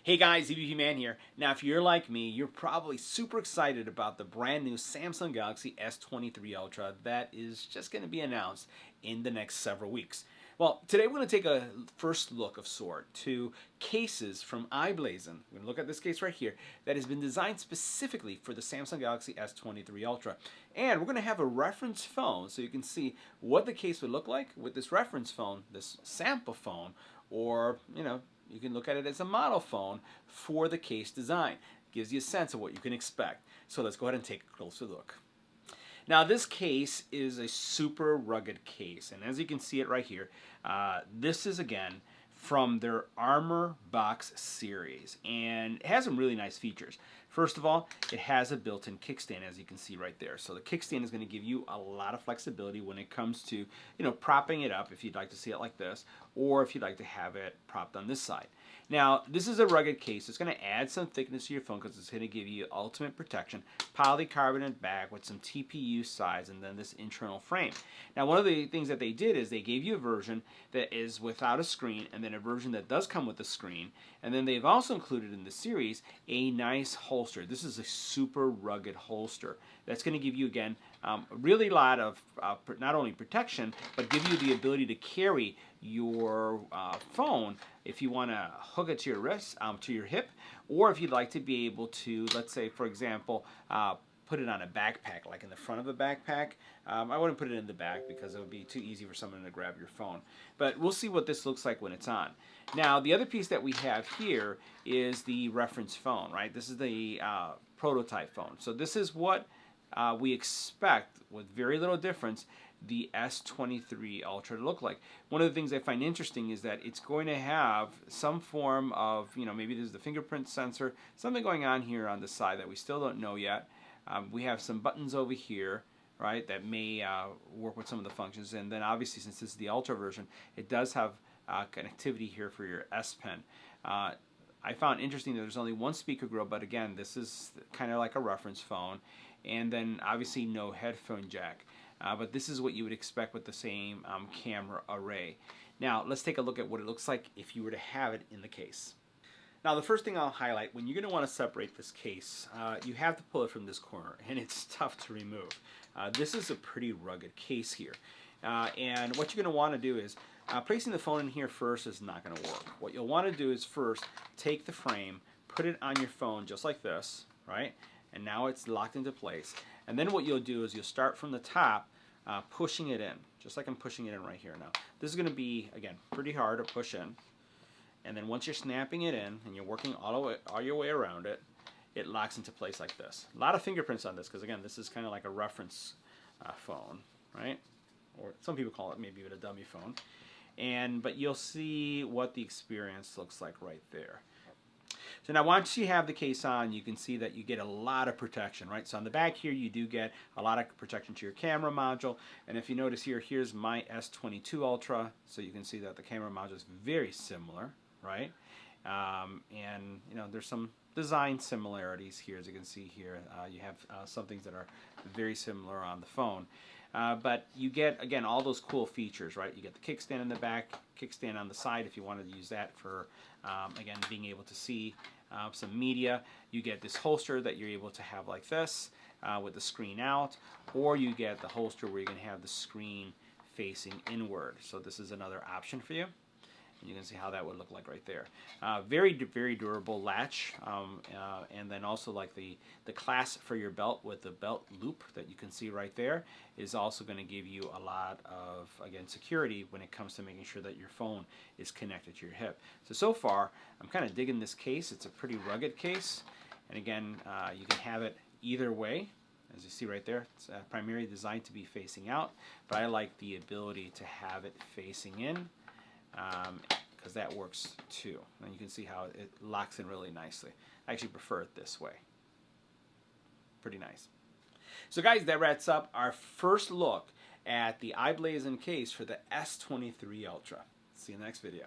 Hey guys, EBPMAN here. Now if you're like me, you're probably super excited about the brand new Samsung Galaxy S23 Ultra that is just going to be announced in the next several weeks. Well, today we're going to take a first look of sort to cases from iBlason. We're going to look at this case right here that has been designed specifically for the Samsung Galaxy S23 Ultra. And we're going to have a reference phone so you can see what the case would look like with this reference phone, this sample phone, or, you can look at it as a model phone for the case design. Gives you a sense of what you can expect. So let's go ahead and take a closer look. Now this case is a super rugged case, and as you can see it right here, this is again from their Armor Box series, and it has some really nice features. First of all, it has a built-in kickstand, as you can see right there. So the kickstand is going to give you a lot of flexibility when it comes to, propping it up if you'd like to see it like this, or if you'd like to have it propped on this side. Now, this is a rugged case. It's going to add some thickness to your phone because it's going to give you ultimate protection. Polycarbonate back with some TPU sides and then this internal frame. Now, one of the things that they did is they gave you a version that is without a screen and then a version that does come with a screen. And then they've also included in the series a nice holster. This is a super rugged holster that's going to give you, again, really a lot of not only protection, but give you the ability to carry your phone if you want to hook it to your wrist, to your hip, or if you'd like to be able to, let's say, for example, put it on a backpack, like in the front of a backpack. I wouldn't put it in the back because it would be too easy for someone to grab your phone. But we'll see what this looks like when it's on. Now, the other piece that we have here is the reference phone, right? This is the prototype phone. So this is what we expect, with very little difference, the S23 Ultra to look like. One of the things I find interesting is that it's going to have some form of, maybe there's the fingerprint sensor, something going on here on the side that we still don't know yet. We have some buttons over here, right, that may work with some of the functions. And then obviously, since this is the Ultra version, it does have connectivity here for your S Pen. I found interesting that there's only one speaker grill, but again, this is kind of like a reference phone. And then obviously no headphone jack. But this is what you would expect with the same camera array. Now let's take a look at what it looks like if you were to have it in the case. Now the first thing I'll highlight, when you're going to want to separate this case, you have to pull it from this corner, and it's tough to remove. This is a pretty rugged case here. And what you're going to want to do is, placing the phone in here first is not going to work. What you'll want to do is first take the frame, put it on your phone just like this, right? And now it's locked into place. And then what you'll do is you'll start from the top, pushing it in, just like I'm pushing it in right here now. This is going to be, again, pretty hard to push in. And then once you're snapping it in and you're working all your way around it, it locks into place like this. A lot of fingerprints on this because, again, this is kind of like a reference phone, right? Or some people call it maybe even a dummy phone. But you'll see what the experience looks like right there. So now once you have the case on, you can see that you get a lot of protection, right? So on the back here, you do get a lot of protection to your camera module. And if you notice here, here's my S22 Ultra. So you can see that the camera module is very similar, right? And there's some design similarities here. As you can see here, you have some things that are very similar on the phone. But you get, again, all those cool features, right? You get the kickstand in the back, kickstand on the side if you wanted to use that for, again, being able to see some media. You get this holster that you're able to have like this with the screen out, or you get the holster where you can have the screen facing inward. So this is another option for you. And you can see how that would look like right there. Very durable latch, and then also like the clasp for your belt with the belt loop that you can see right there is also going to give you a lot of, again, security when it comes to making sure that your phone is connected to your hip. So far, I'm kind of digging this case. It's a pretty rugged case, and again, you can have it either way. As you see right there, it's primarily designed to be facing out, but I like the ability to have it facing in. Because that works too. And you can see how it locks in really nicely. I actually prefer it this way. Pretty nice. So guys, that wraps up our first look at the iBlason case for the S23 Ultra. See you in the next video.